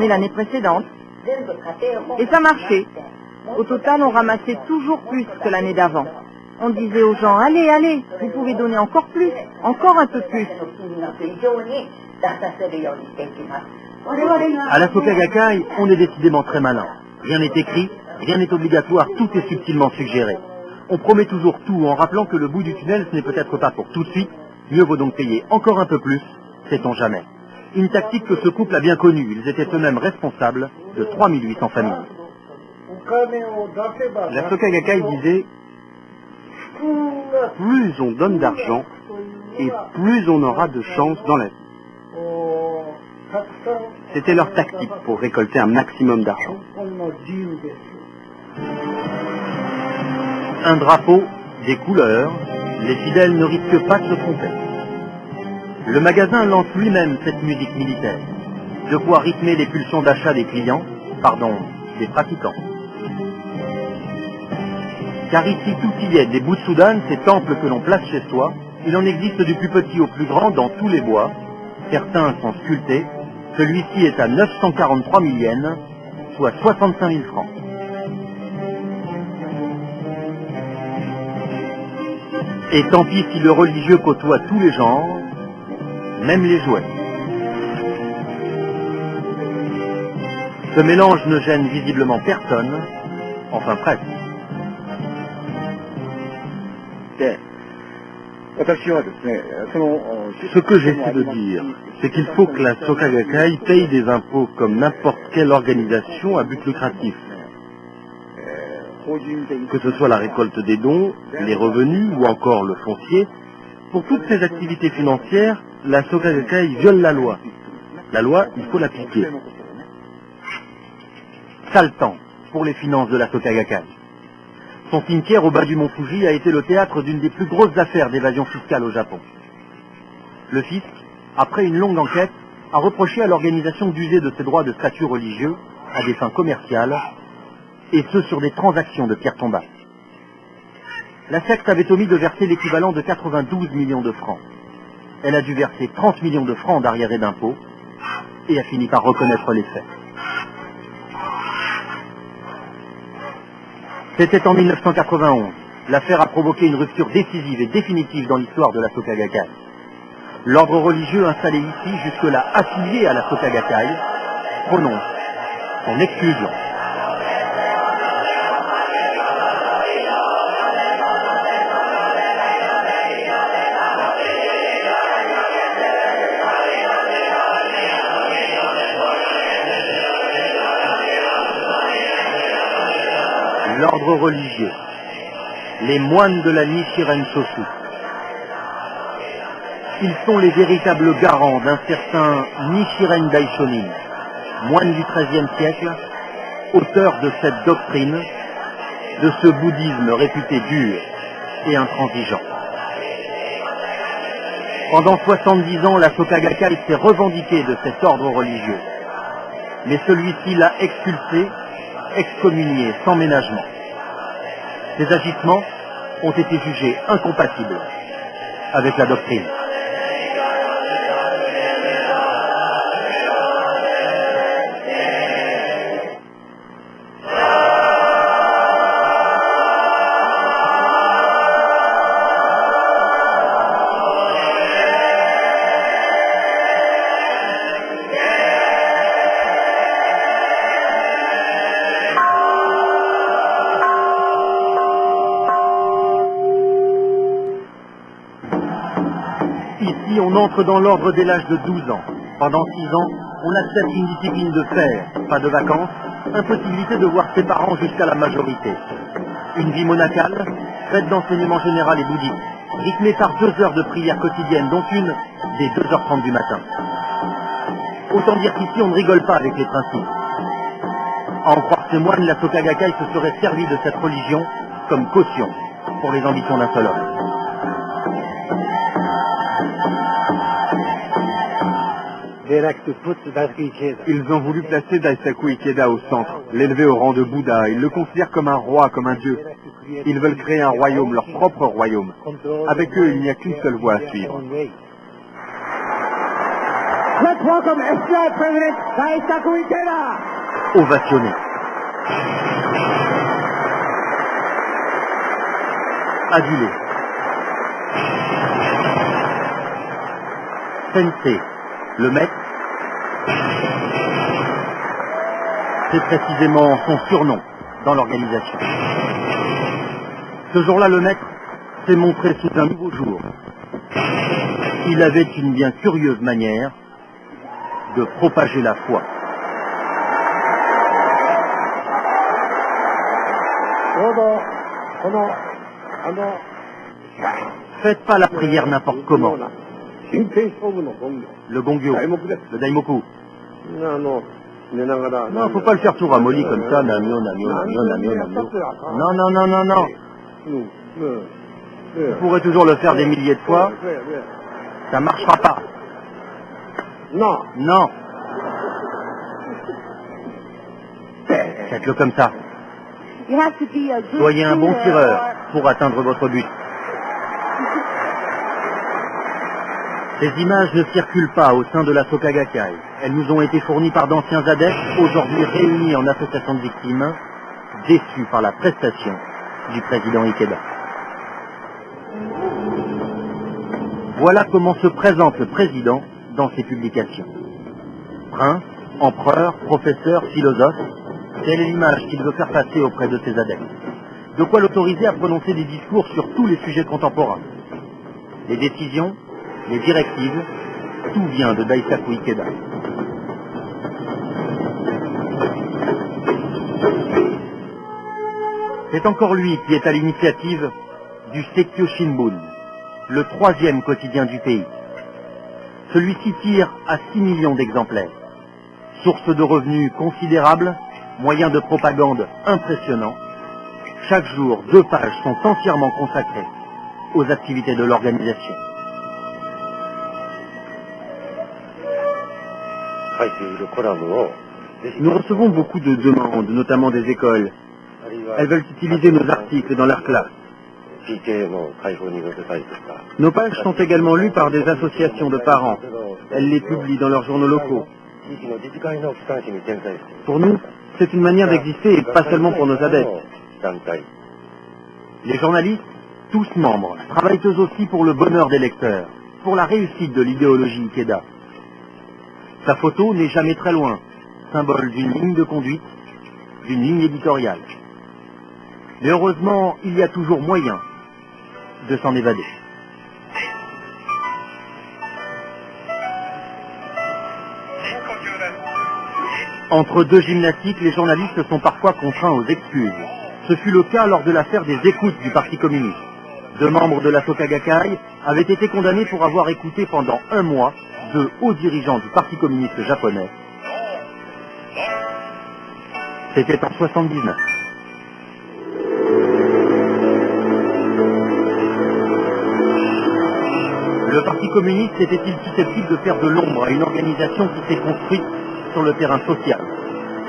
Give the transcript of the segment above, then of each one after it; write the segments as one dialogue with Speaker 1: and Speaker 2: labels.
Speaker 1: l'année précédente. Et ça marchait. Au total, on ramassait toujours plus que l'année d'avant. On disait aux gens, allez, allez, vous pouvez donner encore plus, encore un peu plus.
Speaker 2: À la Soka Gakkai, on est décidément très malin. Rien n'est écrit, rien n'est obligatoire, tout est subtilement suggéré. On promet toujours tout en rappelant que le bout du tunnel, ce n'est peut-être pas pour tout de suite, mieux vaut donc payer encore un peu plus, sait-on jamais. Une tactique que ce couple a bien connue, ils étaient eux-mêmes responsables de 3800 familles. La Soka Gakkai disait « Plus on donne d'argent, et plus on aura de chance dans la vie. » C'était leur tactique pour récolter un maximum d'argent. Un drapeau, des couleurs, les fidèles ne risquent pas de se tromper. Le magasin lance lui-même cette musique militaire, de quoi rythmer les pulsions d'achat des clients, des pratiquants. Car ici tout y est, des Butsudan, ces temples que l'on place chez soi, il en existe du plus petit au plus grand dans tous les bois. Certains sont sculptés, celui-ci est à 943 000 yens, soit 65 000 francs. Et tant pis si le religieux côtoie tous les genres, même les jouets. Ce mélange ne gêne visiblement personne, enfin presque. Ce que j'essaie de dire, c'est qu'il faut que la Soka Gakkai paye des impôts comme n'importe quelle organisation à but lucratif. Que ce soit la récolte des dons, les revenus ou encore le foncier, pour toutes ces activités financières, la Soka Gakkai viole la loi. La loi, il faut l'appliquer. Sale temps pour les finances de la Soka Gakkai. Son cimetière au bas du mont Fuji a été le théâtre d'une des plus grosses affaires d'évasion fiscale au Japon. Le fisc, après une longue enquête, a reproché à l'organisation d'user de ses droits de statut religieux à des fins commerciales, et ce sur des transactions de pierres tombantes. La secte avait omis de verser l'équivalent de 92 millions de francs. Elle a dû verser 30 millions de francs d'arriérés d'impôts et a fini par reconnaître les faits. C'était en 1991. L'affaire a provoqué une rupture décisive et définitive dans l'histoire de la Soka Gakkai. L'ordre religieux installé ici, jusque-là affilié à la Soka Gakkai, prononce son exclusion. L'ordre religieux, les moines de la Nichiren Shosu. Ils sont les véritables garants d'un certain Nichiren Daishonin, moine du XIIIe siècle, auteur de cette doctrine, de ce bouddhisme réputé dur et intransigeant. Pendant 70 ans, la Soka Gakkai s'est revendiquée de cet ordre religieux, mais celui-ci l'a expulsé, excommunié sans ménagement. Ces agissements ont été jugés incompatibles avec la doctrine. Ici, on entre dans l'ordre dès l'âge de 12 ans. Pendant 6 ans, on accepte une discipline de fer, pas de vacances, impossibilité de voir ses parents jusqu'à la majorité. Une vie monacale, faite d'enseignement général et bouddhique, rythmée par 2 heures de prière quotidienne, dont une dès 2h30 du matin. Autant dire qu'ici, on ne rigole pas avec les principes. À en croire ces moines, la Soka Gakkai se serait servie de cette religion comme caution pour les ambitions d'un seul homme. Ils ont voulu placer Daisaku Ikeda au centre, l'élever au rang de Bouddha. Ils le considèrent comme un roi, comme un dieu. Ils veulent créer un royaume, leur propre royaume. Avec eux, il n'y a qu'une seule voie à suivre.
Speaker 3: Let's welcome SCI President Daisaku Ikeda.
Speaker 2: Ovationné. Adulé. Sensei, le maître, c'est précisément son surnom dans l'organisation. Ce jour-là, le maître s'est montré sous un nouveau jour. Il avait une bien curieuse manière de propager la foi. Faites pas la prière n'importe comment. Le gongyo, le daimoku. Non, faut pas le faire tout ramolli comme ça, namio, namio, namio, namio, namio. Non, non, non, non, non. Vous pourrez toujours le faire des milliers de fois. Ça marchera pas.
Speaker 3: Non.
Speaker 2: Non. Faites-le comme ça. Soyez un bon tireur pour atteindre votre but. Ces images ne circulent pas au sein de la Soka Gakkai. Elles nous ont été fournies par d'anciens adeptes, aujourd'hui réunis en association de victimes, déçus par la prestation du président Ikeda. Voilà comment se présente le président dans ses publications. Prince, empereur, professeur, philosophe, telle est l'image qu'il veut faire passer auprès de ses adeptes. De quoi l'autoriser à prononcer des discours sur tous les sujets contemporains. Les décisions, les directives, tout vient de Daisaku Ikeda. C'est encore lui qui est à l'initiative du Sekkyo Shimbun, le 3e quotidien du pays. Celui-ci tire à 6 millions d'exemplaires. Source de revenus considérables, moyen de propagande impressionnant. Chaque jour, 2 pages sont entièrement consacrées aux activités de l'organisation. Nous recevons beaucoup de demandes, notamment des écoles. Elles veulent utiliser nos articles dans leurs classes. Nos pages sont également lues par des associations de parents. Elles les publient dans leurs journaux locaux. Pour nous, c'est une manière d'exister et pas seulement pour nos adeptes. Les journalistes, tous membres, travaillent eux aussi pour le bonheur des lecteurs, pour la réussite de l'idéologie Ikeda. Sa photo n'est jamais très loin, symbole d'une ligne de conduite, d'une ligne éditoriale. Mais heureusement, il y a toujours moyen de s'en évader. Entre 2 gymnastiques, les journalistes sont parfois contraints aux excuses. Ce fut le cas lors de l'affaire des écoutes du Parti communiste. 2 membres de la Soka Gakkai avaient été condamnés pour avoir écouté pendant 1 mois 2 hauts dirigeants du Parti communiste japonais. C'était en 79. Le Parti communiste était-il susceptible de faire de l'ombre à une organisation qui s'est construite sur le terrain social?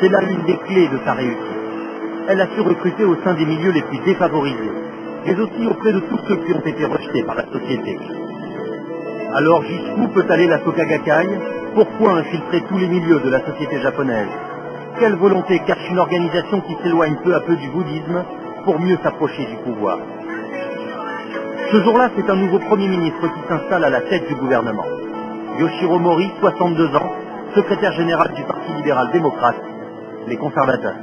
Speaker 2: C'est là l'une des clés de sa réussite. Elle a su recruter au sein des milieux les plus défavorisés, mais aussi auprès de tous ceux qui ont été rejetés par la société. Alors jusqu'où peut aller la Soka Gakkai? Pourquoi infiltrer tous les milieux de la société japonaise? Quelle volonté cache une organisation qui s'éloigne peu à peu du bouddhisme pour mieux s'approcher du pouvoir? Ce jour-là, c'est un nouveau Premier ministre qui s'installe à la tête du gouvernement. Yoshiro Mori, 62 ans, secrétaire général du Parti libéral-démocrate, les conservateurs.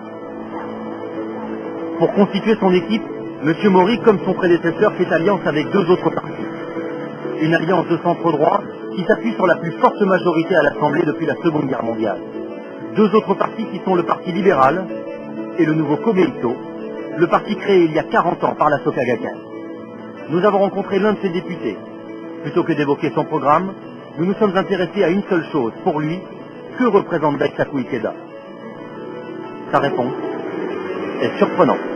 Speaker 2: Pour constituer son équipe, M. Mori, comme son prédécesseur, fait alliance avec 2 autres partis. Une alliance de centre-droit qui s'appuie sur la plus forte majorité à l'Assemblée depuis la Seconde Guerre mondiale. 2 autres partis qui sont le Parti libéral et le nouveau Komeito, le parti créé il y a 40 ans par la Soka Gakkai. Nous avons rencontré l'un de ses députés. Plutôt que d'évoquer son programme, nous nous sommes intéressés à une seule chose. Pour lui, que représente Daisaku Ikeda? Sa réponse est surprenante.